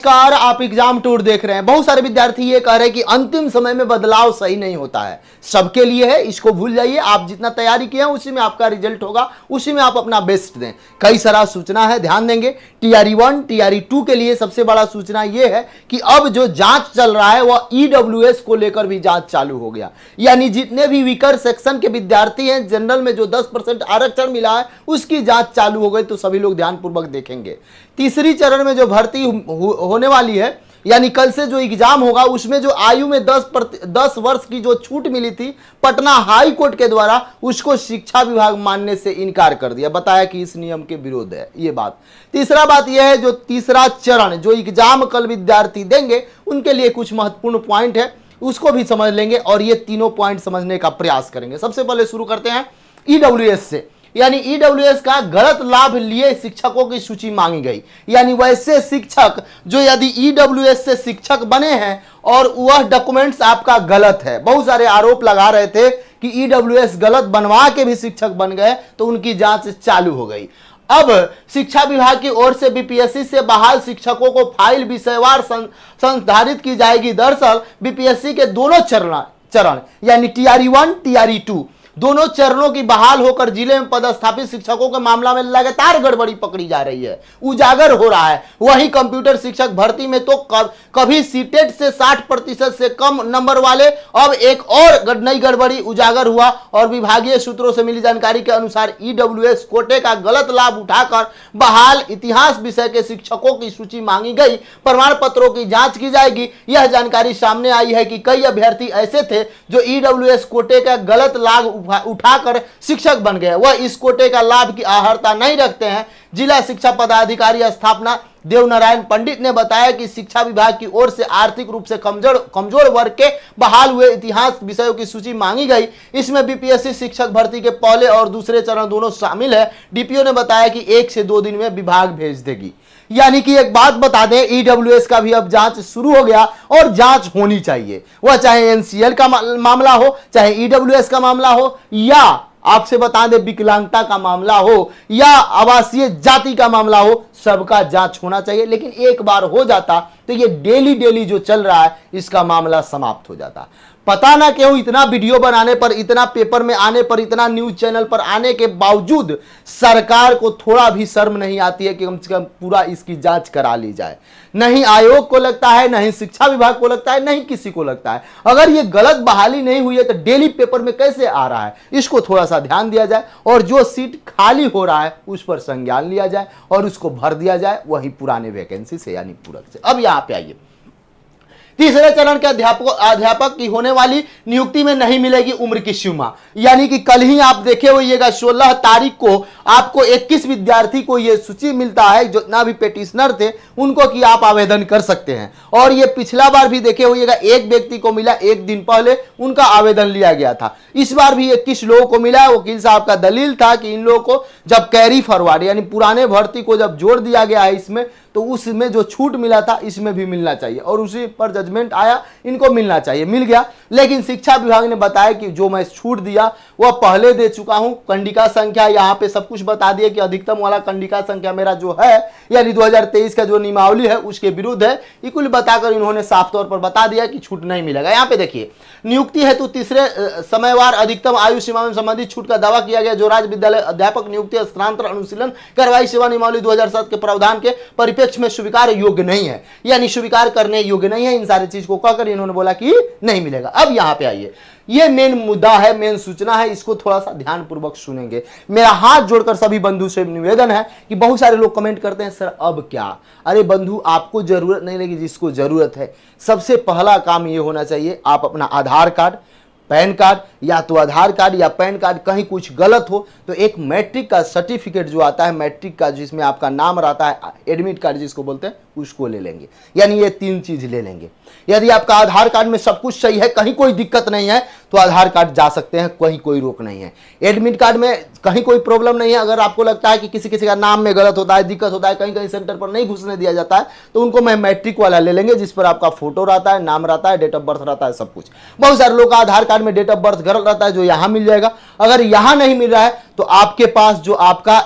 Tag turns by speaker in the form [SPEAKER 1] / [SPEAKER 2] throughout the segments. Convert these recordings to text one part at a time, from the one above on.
[SPEAKER 1] नमस्कार, आप exam tour देख रहे हैं। बहुत सारे विद्यार्थी ये कह रहे हैं कि अंतिम समय में बदलाव सही नहीं होता है। सबके लिए है, इसको भूल जाइए। आप जितना तैयारी किए हैं उसी में आपका रिजल्ट होगा, उसी में आप अपना बेस्ट दें। कई सारा सूचना है, ध्यान देंगे। टीआरई 1 टीआरई 2 के लिए सबसे बड़ा सूचना यह है कि अब जो जांच चल रहा है वह ईडब्ल्यूएस को लेकर भी जांच चालू हो गया। यानी जितने भी वीकर सेक्शन के विद्यार्थी हैं, जनरल में जो 10% आरक्षण मिला है उसकी जांच चालू हो गई। तो सभी लोग ध्यानपूर्वक देखेंगे। तीसरी चरण में जो भर्ती होने वाली है, यानी कल से जो एग्जाम होगा, उसमें जो आयु में 10 वर्ष की जो छूट मिली थी पटना हाई कोर्ट के द्वारा, उसको शिक्षा विभाग मानने से इनकार कर दिया। बताया कि इस नियम के विरोध है ये बात। तीसरा बात यह है, जो तीसरा चरण जो एग्जाम कल विद्यार्थी देंगे उनके लिए कुछ महत्वपूर्ण पॉइंट है, उसको भी समझ लेंगे और ये तीनों पॉइंट समझने का प्रयास करेंगे। सबसे पहले शुरू करते हैं ईडब्ल्यूएस से। यानी ईडब्ल्यूएस का गलत लाभ लिए शिक्षकों की सूची मांगी गई। यानी वैसे शिक्षक जो यदि ईडब्ल्यूएस से शिक्षक बने हैं और वह डॉक्यूमेंट्स आपका गलत है, बहुत सारे आरोप लगा रहे थे कि ईडब्ल्यूएस गलत बनवा के भी शिक्षक बन गए, तो उनकी जांच चालू हो गई। अब शिक्षा विभाग की ओर से बीपीएससी से बहाल शिक्षकों को फाइल विषयवार संधारित की जाएगी। दरअसल बीपीएससी के दोनों चरण यानी टीआरई 1 टीआरई 2 दोनों चरणों की बहाल होकर जिले में पदस्थापित शिक्षकों के मामला में लगातार गड़बड़ी पकड़ी जा रही है, उजागर हो रहा है। वहीं कंप्यूटर शिक्षक भर्ती में तो कभी सीटेट से 60% से कम नंबर वाले, अब एक और नई गड़बड़ी उजागर हुआ। और विभागीय सूत्रों से मिली जानकारी के अनुसार ईडब्ल्यूएस कोटे का गलत लाभ उठाकर बहाल इतिहास विषय के शिक्षकों की सूची मांगी गई। प्रमाण पत्रों की जांच की जाएगी। यह जानकारी सामने आई है कि कई अभ्यर्थी ऐसे थे जो ईडब्ल्यूएस कोटे का गलत लाभ उठाकर शिक्षक बन गए। वह इस कोटे का लाभ की अर्हता नहीं रखते हैं। जिला शिक्षा पदाधिकारी स्थापना देवनारायण पंडित ने बताया कि शिक्षा विभाग की ओर से आर्थिक रूप से कमजोर वर्ग के बहाल हुए इतिहास विषयों की सूची मांगी गई। इसमें बीपीएससी शिक्षक भर्ती के पहले और दूसरे चरण दोनों शामिल है। डीपीओ ने बताया कि 1 से 2 दिन में विभाग भेज देगी। यानी कि एक बात बता दें, ईडब्ल्यूएस का भी अब जांच शुरू हो गया और जांच होनी चाहिए। वह चाहे एनसीएल का मामला हो, चाहे ईडब्ल्यूएस का मामला हो, या आपसे बता दें विकलांगता का मामला हो, या आवासीय जाति का मामला हो, सबका जांच होना चाहिए। लेकिन एक बार हो जाता तो ये डेली जो चल रहा है इसका मामला समाप्त हो जाता। पता ना क्यों इतना वीडियो बनाने पर, इतना पेपर में आने पर, इतना न्यूज चैनल पर आने के बावजूद सरकार को थोड़ा भी शर्म नहीं आती है कि कम से कम पूरा इसकी जांच करा ली जाए। नहीं आयोग को लगता है, नहीं शिक्षा विभाग को लगता है, नहीं किसी को लगता है। अगर ये गलत बहाली नहीं हुई है तो डेली पेपर में कैसे आ रहा है, इसको थोड़ा सा ध्यान दिया जाए और जो सीट खाली हो रहा है उस पर संज्ञान लिया जाए और उसको भर दिया जाए, वही पुराने वैकेंसी से यानी पूरक से। अब यहां पे आइए, तीसरे चरण के अध्यापक की होने वाली नियुक्ति में नहीं मिलेगी उम्र की सीमा। यानी कि कल ही आप देखे होइएगा 16 तारीख को आपको 21 विद्यार्थी को यह सूची मिलता है, जितना भी पेटिशनर थे उनको कि आप आवेदन कर सकते हैं। और ये पिछला बार भी देखे होइएगा, एक व्यक्ति को मिला, एक दिन पहले उनका आवेदन लिया गया था। इस बार भी 21 लोगों को मिला। वकील साहब का दलील था कि इन लोगों को जब कैरी फॉरवर्ड यानी पुराने भर्ती को जब जोड़ दिया गया है इसमें, तो उसमें जो छूट मिला था इसमें भी मिलना चाहिए और उसी पर जजमेंट आया, इनको मिलना चाहिए, मिल गया। लेकिन शिक्षा विभाग ने बताया कि जो मैं छूट दिया वह पहले दे चुका हूं। कंडिका संख्या यहाँ पे सब कुछ बता दिए कि अधिकतम वाला कंडिका संख्या मेरा जो है यानी 2023 का जो नियमावली है उसके विरुद्ध है। ये कुल बताकर इन्होंने साफ तौर पर बता दिया कि छूट नहीं मिलेगा। यहाँ पे देखिए, नियुक्ति हेतु तीसरे समयवार अधिकतम आयु सीमा में संबंधित छूट का दावा किया गया, जो राज्य विद्यालय अध्यापक नियुक्ति स्थानांतरण अनुशीलन कार्रवाई सेवा नियमावली 2007 के प्रावधान के परिप्रेक्ष्य में स्वीकार योग्य नहीं है। यानी स्वीकार करने योग्य नहीं है। इन सारी चीज को कहकर इन्होंने बोला कि नहीं मिलेगा। अब यहां पे आइए, ये मेन मुद्दा है, मेन सूचना है, इसको थोड़ा सा ध्यान पूर्वक सुनेंगे। मेरा हाथ जोड़कर सभी बंधु से निवेदन है कि बहुत सारे लोग कमेंट करते हैं सर अब क्या। अरे बंधु, आपको जरूरत नहीं लगी, जिसको जरूरत है सबसे पहला काम ये होना चाहिए, आप अपना आधार कार्ड, पैन कार्ड, या तो आधार कार्ड या पैन कार्ड कहीं कुछ गलत हो तो एक मैट्रिक का सर्टिफिकेट जो आता है, मैट्रिक का जिसमें आपका नाम रहता है, एडमिट कार्ड जिसको बोलते हैं, उसको ले लेंगे। यानी ये 3 चीज ले लेंगे। यदि आपका आधार कार्ड में सब कुछ सही है, कहीं कोई दिक्कत नहीं है, तो आधार कार्ड जा सकते हैं, कहीं कोई रोक नहीं है। एडमिट कार्ड में कहीं कोई प्रॉब्लम नहीं है। अगर आपको लगता है कि किसी किसी का नाम में गलत होता है, दिक्कत होता है, कहीं कहीं सेंटर पर नहीं घुसने दिया जाता है, तो उनको मैं मैट्रिक वाला ले लेंगे, जिस पर आपका फोटो रहता है, नाम रहता है, डेट ऑफ बर्थ रहता है, सब कुछ। बहुत सारे लोग का आधार कार्ड में डेट ऑफ बर्थ गलत रहता है, जो यहां मिल जाएगा। अगर यहां नहीं मिल रहा है तो आपके पास जो आपका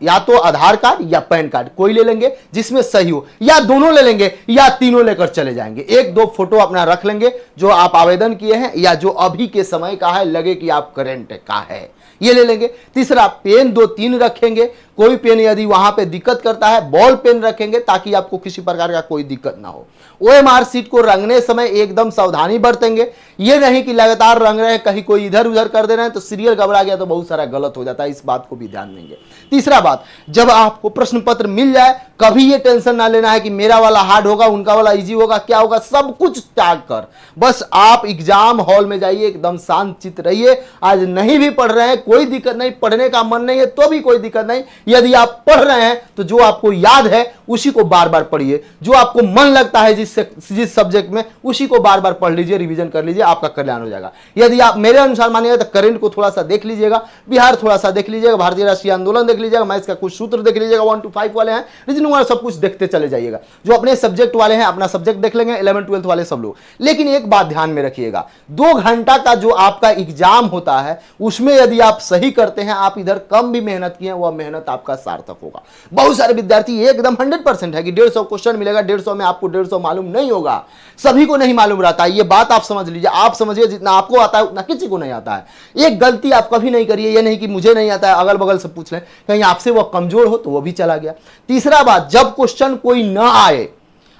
[SPEAKER 1] या तो आधार कार्ड या पैन कार्ड कोई ले लेंगे जिसमें सही हो, या दोनों ले लेंगे या तीनों लेकर चले जाएंगे। एक दो फोटो अपना रख लेंगे जो आप आवेदन किए हैं या जो अभी के समय का है, लगे कि आप करंट का है, ये ले लेंगे। तीसरा, पेन 2-3 रखेंगे, कोई पेन यदि वहां पे दिक्कत करता है बॉल पेन रखेंगे ताकि आपको किसी प्रकार का कोई दिक्कत ना हो। ओएमआर सीट को रंगने समय एकदम सावधानी बरतेंगे, ये नहीं कि लगातार रंग रहे हैं, कहीं कोई इधर उधर कर दे रहे हैं तो सीरियल घबरा गया तो बहुत सारा गलत हो जाता है, इस बात को भी ध्यान देंगे। तीसरा बात, जब आपको प्रश्न पत्र मिल जाए कभी ये टेंशन ना लेना है कि मेरा वाला हार्ड होगा, उनका वाला इजी होगा, क्या होगा, सब कुछ त्याग कर बस आप एग्जाम हॉल में जाइए, एकदम शांत चित्त रहिए। आज नहीं भी पढ़ रहे हैं कोई दिक्कत नहीं, पढ़ने का मन नहीं है तो भी कोई दिक्कत नहीं, यदि आप पढ़ रहे हैं तो जो आपको याद है उसी को बार बार पढ़िए, जो आपको मन लगता है जिस सब्जेक्ट में उसी को बार बार पढ़ लीजिए, रिवीजन कर लीजिए, आपका कल्याण हो जाएगा। यदि आप मेरे अनुसार मानिएगा तो करंट को थोड़ा सा देख लीजिएगा, बिहार थोड़ा सा देख लीजिएगा, भारतीय राष्ट्रीय आंदोलन देख लीजिएगा, मैथ्स का कुछ सूत्र देख लीजिएगा, 1 to 5 वाले हैं, रीजनिंग वाले सब कुछ देखते चले जाइएगा। जो अपने सब्जेक्ट वाले हैं अपना सब्जेक्ट देख लेंगे, 11th-12th वाले सब लोग। लेकिन एक बात ध्यान में रखिएगा, 2 घंटा का जो आपका एग्जाम होता है उसमें यदि आप सही करते हैं, आप इधर कम भी मेहनत किए वह मेहनत आपका सार्थक होगा। बहुत सारे विद्यार्थी एकदम 100% है कि 150 क्वेश्चन मिलेगा, 150 में आपको 150 मालूम नहीं होगा, सभी को नहीं मालूम रहता है, ये बात आप समझ लीजिए। आप समझिए जितना आपको आता है उतना किसी को नहीं आता है। एक गलती आप कभी नहीं करिए, ये नहीं कि मुझे नहीं आता है, अगल बगल से पूछ लें, कहीं आपसे वह कमजोर हो तो वह भी चला गया। तीसरा बात, जब क्वेश्चन कोई ना आए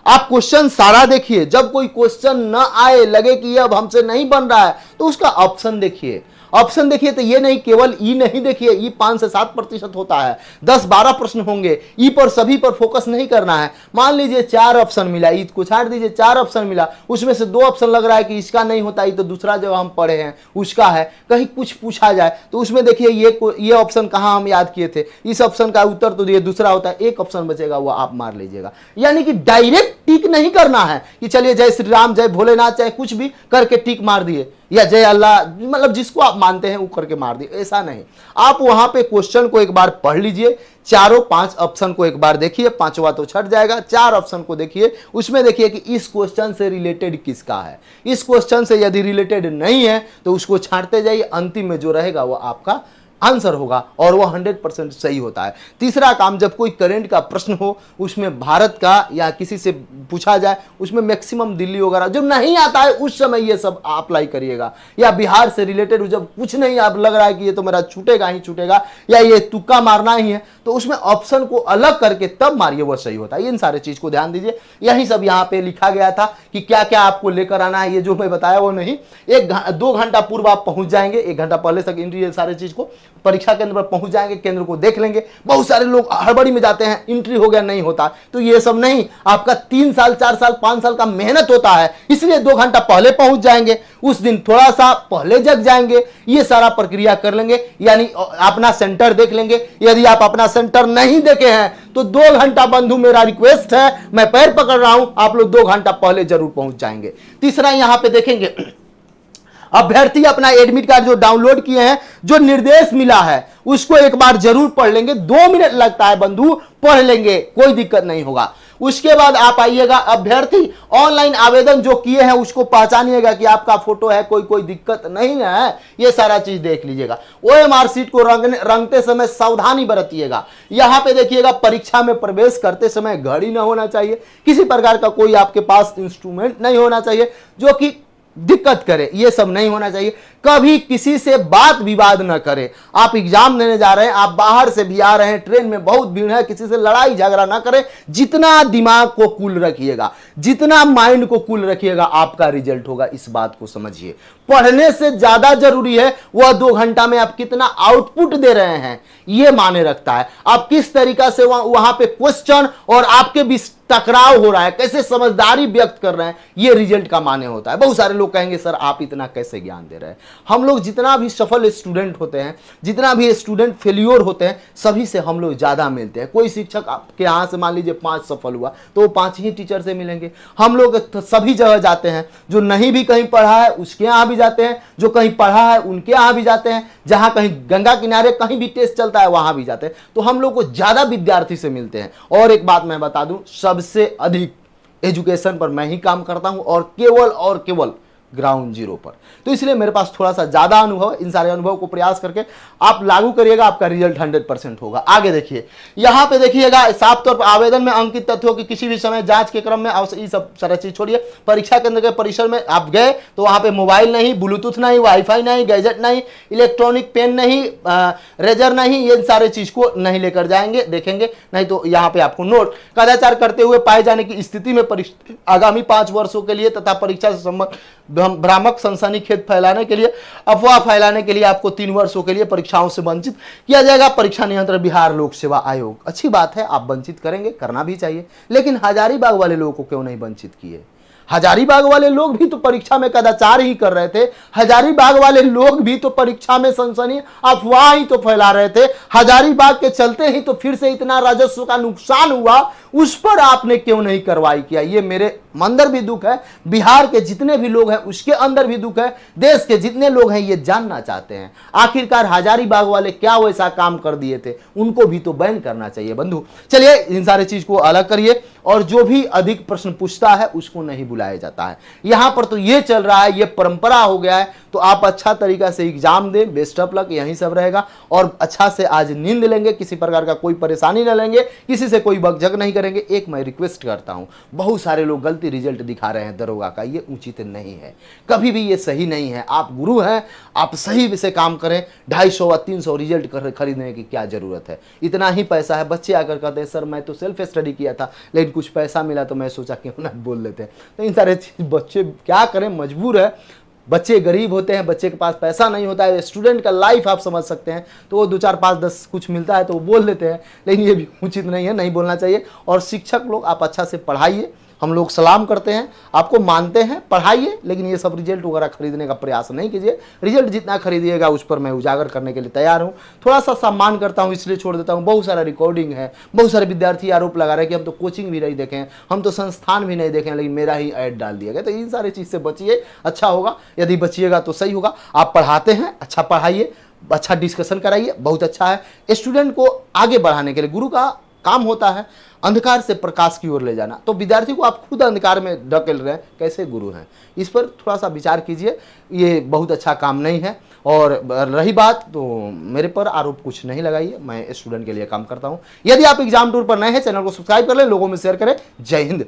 [SPEAKER 1] आप क्वेश्चन सारा देखिए, जब कोई क्वेश्चन ना आए लगे कि ये अब हमसे नहीं बन रहा है तो उसका ऑप्शन देखिए। ऑप्शन देखिए तो ये नहीं केवल ई नहीं देखिए, ई 5 से 7% होता है, 10-12 प्रश्न होंगे, ई पर सभी पर फोकस नहीं करना है। मान लीजिए 4 ऑप्शन मिला, ई को छाड़ दीजिए, 4 ऑप्शन मिला, उसमें से 2 ऑप्शन लग रहा है कि इसका नहीं होता, ये तो दूसरा जो हम पढ़े हैं उसका है, कहीं कुछ पूछा जाए तो उसमें देखिए ये ऑप्शन कहाँ हम याद किए थे, इस ऑप्शन का उत्तर तो ये दूसरा होता है, एक ऑप्शन बचेगा वो आप मार लीजिएगा। यानी कि डायरेक्ट टिक नहीं करना है कि चलिए जय श्री राम, जय भोलेनाथ, चाहे कुछ भी करके टिक मार दिए, या जय अल्लाह, मतलब जिसको आप मानते हैं वो करके मार दिए, ऐसा नहीं। आप वहां पे क्वेश्चन को एक बार पढ़ लीजिए, 5 ऑप्शन को एक बार देखिए, 5वां तो छट जाएगा, 4 ऑप्शन को देखिए, उसमें देखिए कि इस क्वेश्चन से रिलेटेड किसका है। इस क्वेश्चन से यदि रिलेटेड नहीं है तो उसको छांटते जाइए, अंतिम में जो रहेगा वो आपका आंसर होगा और वह 100% सही होता है। तीसरा काम, जब कोई करंट का प्रश्न हो उसमें भारत का या किसी से पूछा जाए, उसमें मैक्सिमम दिल्ली वगैरह जो नहीं आता है उस समय ये सब अप्लाई करिएगा। या बिहार से रिलेटेड जब कुछ नहीं आप लग रहा है कि ये तो मेरा छूटेगा ही छूटेगा या ये तुक्का मारना ही है, तो उसमें ऑप्शन को अलग करके तब मारिए, वह सही होता है। इन सारे चीज को ध्यान दीजिए। यही सब यहाँ पे लिखा गया था कि क्या क्या आपको लेकर आना है, ये जो मैं बताया वो नहीं। 2 घंटा पूर्व आप पहुंच जाएंगे, 1 घंटा पहले तक इंट्री सारे चीज को परीक्षा केंद्र पर पहुंच जाएंगे, केंद्र को देख लेंगे। बहुत सारे लोग हड़बड़ी में जाते हैं, एंट्री हो गया नहीं होता, तो ये सब नहीं, आपका 3 साल 4 साल 5 साल का मेहनत होता है, इसलिए 2 घंटा पहले पहुंच जाएंगे, उस दिन थोड़ा सा पहले जग जाएंगे, ये सारा प्रक्रिया कर लेंगे, यानी अपना सेंटर देख लेंगे। यदि आप अपना सेंटर नहीं देखे हैं तो 2 घंटा बंधु मेरा रिक्वेस्ट है, मैं पैर पकड़ रहा हूं, आप लोग 2 घंटा पहले जरूर पहुंच जाएंगे। तीसरा यहां पे देखेंगे, अभ्यर्थी अपना एडमिट कार्ड जो डाउनलोड किए हैं, जो निर्देश मिला है उसको एक बार जरूर पढ़ लेंगे। 2 मिनट लगता है बंधु, पढ़ लेंगे, कोई दिक्कत नहीं होगा। उसके बाद आप आइएगा, अभ्यर्थी ऑनलाइन आवेदन जो किए हैं उसको पहचानिएगा कि आपका फोटो है, कोई दिक्कत नहीं है, ये सारा चीज देख लीजिएगा। ओएमआर सीट को रंगते समय सावधानी बरतिएगा। यहां पे देखिएगा, परीक्षा में प्रवेश करते समय घड़ी ना होना चाहिए, किसी प्रकार का कोई आपके पास इंस्ट्रूमेंट नहीं होना चाहिए जो कि दिक्कत करे, ये सब नहीं होना चाहिए। कभी किसी से बात विवाद न करें। आप एग्जाम देने जा रहे हैं, आप बाहर से भी आ रहे हैं, ट्रेन में बहुत भीड़ है, किसी से लड़ाई झगड़ा ना करें। जितना दिमाग को कूल रखिएगा, जितना माइंड को कूल रखिएगा, आपका रिजल्ट होगा, इस बात को समझिए। पढ़ने से ज्यादा जरूरी है वह 2 घंटा में आप कितना आउटपुट दे रहे हैं, यह माने रखता है। आप किस तरीका से वहां पे क्वेश्चन और आपके बीच टकराव हो रहा है, कैसे समझदारी व्यक्त कर रहे हैं, यह रिजल्ट का माने होता है। बहुत सारे लोग कहेंगे सर आप इतना कैसे ज्ञान दे रहे हैं। हम लोग जितना भी सफल स्टूडेंट होते हैं, जितना भी स्टूडेंट फेल्योर होते हैं, सभी से हम लोग ज्यादा मिलते हैं। कोई शिक्षक आपके यहां से मान लीजिए 5 सफल हुआ तो वो 5 ही टीचर से मिलेंगे। हम लोग सभी जगह जाते हैं, जो नहीं भी कहीं पढ़ा है उसके यहां भी जाते हैं, जो कहीं पढ़ा है उनके यहां भी जाते हैं, जहां कहीं गंगा किनारे कहीं भी टेस्ट चलता है वहां भी जाते हैं। तो हम लोग को ज्यादा विद्यार्थी से मिलते हैं। और एक बात मैं बता दूं, सबसे अधिक एजुकेशन पर मैं ही काम करता हूं और केवल ग्राउंड जीरो पर। तो इसलिए मेरे पास थोड़ा सा ज़्यादा अनुभव है, इन सारे अनुभव को प्रयास करके आप लागू करिएगा, आपका रिजल्ट 100% होगा। आगे देखिए, यहाँ पे देखिएगा साफ तौर पर आवेदन में अंकित तथ्यों की किसी भी समय जांच के क्रम में ये सब सारा चीज छोड़िए। परीक्षा केंद्र के परिसर में आप गए तो वहाँ पे मोबाइल नहीं, ब्लूटूथ नहीं, वाईफाई नहीं, गैजेट नहीं, इलेक्ट्रॉनिक पेन नहीं, रेजर नहीं, ये सारे चीज को नहीं लेकर जाएंगे, देखेंगे नहीं तो यहाँ पे आपको नोट कदाचार करते हुए पाए जाने की स्थिति में आगामी 5 वर्षों के लिए तथा परीक्षा से संबंधित भ्रामक सनसनीखेज फैलाने के लिए, अफवाह फैलाने के लिए आपको 3 वर्षों के लिए परीक्षाओं से वंचित किया जाएगा। परीक्षा नियंत्रण बिहार लोक सेवा आयोग, अच्छी बात है, आप वंचित करेंगे, करना भी चाहिए, लेकिन हजारीबाग वाले लोगों को क्यों नहीं वंचित किए? हजारीबाग वाले लोग भी तो परीक्षा में कदाचार ही कर रहे थे, हजारीबाग वाले लोग भी तो परीक्षा में सनसनी अफवाह ही तो फैला रहे थे, हजारीबाग के चलते ही तो फिर से इतना राजस्व का नुकसान हुआ, उस पर आपने क्यों नहीं कार्रवाई किया? ये मेरे अंदर भी दुख है, बिहार के जितने भी लोग हैं उसके अंदर भी दुख है, देश के जितने लोग हैं ये जानना चाहते हैं आखिरकार हजारीबाग वाले क्या वैसा काम कर दिए थे, उनको भी तो बैन करना चाहिए बंधु। चलिए इन सारे चीज को अलग करिए, और जो भी अधिक प्रश्न पूछता है उसको नहीं बुलाया जाता है। यहां पर तो ये चल रहा है, ये परंपरा हो गया है, तो आप अच्छा तरीका से एग्जाम दें, बेस्ट ऑफ लक, यही सब रहेगा। और अच्छा से आज नींद लेंगे, किसी प्रकार का कोई परेशानी न लेंगे, किसी से कोई बकझक नहीं करेंगे। एक मैं रिक्वेस्ट करता हूं, बहुत सारे लोग गलती रिजल्ट दिखा रहे हैं दरोगा का, ये उचित नहीं है, कभी भी ये सही नहीं है। आप गुरु हैं, आप सही से काम करें। 250 और 300 रिजल्ट खरीदने की क्या जरूरत है? इतना ही पैसा है। बच्चे आकर कहते हैं सर मैं तो सेल्फ स्टडी किया था लेकिन कुछ पैसा मिला तो मैं सोचा क्यों ना बोल लेते हैं। तो इन सारे चीज बच्चे क्या करें, मजबूर है, बच्चे गरीब होते हैं, बच्चे के पास पैसा नहीं होता है। स्टूडेंट का लाइफ आप समझ सकते हैं, तो वो 2 4 5 10 कुछ मिलता है तो वो बोल देते हैं, लेकिन ये भी उचित नहीं है, नहीं बोलना चाहिए। और शिक्षक लोग आप अच्छा से पढ़ाइए, हम लोग सलाम करते हैं, आपको मानते हैं, पढ़ाइए, लेकिन ये सब रिजल्ट वगैरह खरीदने का प्रयास नहीं कीजिए। रिजल्ट जितना खरीदिएगा उस पर मैं उजागर करने के लिए तैयार हूँ। थोड़ा सा सम्मान करता हूँ इसलिए छोड़ देता हूँ। बहुत सारा रिकॉर्डिंग है, बहुत सारे विद्यार्थी आरोप लगा रहे हैं कि हम तो कोचिंग भी नहीं देखें, हम तो संस्थान भी नहीं देखें, लेकिन मेरा ही ऐड डाल दिया गया। तो इन सारी चीज़ से बचिए, अच्छा होगा। यदि बचिएगा तो सही होगा। आप पढ़ाते हैं, अच्छा पढ़ाइए, अच्छा डिस्कशन कराइए, बहुत अच्छा है। स्टूडेंट को आगे बढ़ाने के लिए गुरु का काम होता है अंधकार से प्रकाश की ओर ले जाना, तो विद्यार्थी को आप खुद अंधकार में ढकेल रहे हैं, कैसे गुरु हैं? इस पर थोड़ा सा विचार कीजिए, ये बहुत अच्छा काम नहीं है। और रही बात तो मेरे पर आरोप कुछ नहीं लगाइए, मैं स्टूडेंट के लिए काम करता हूं। यदि आप एग्जाम टूर पर नए हैं, चैनल को सब्सक्राइब कर लें, लोगों में शेयर करें। जय हिंद।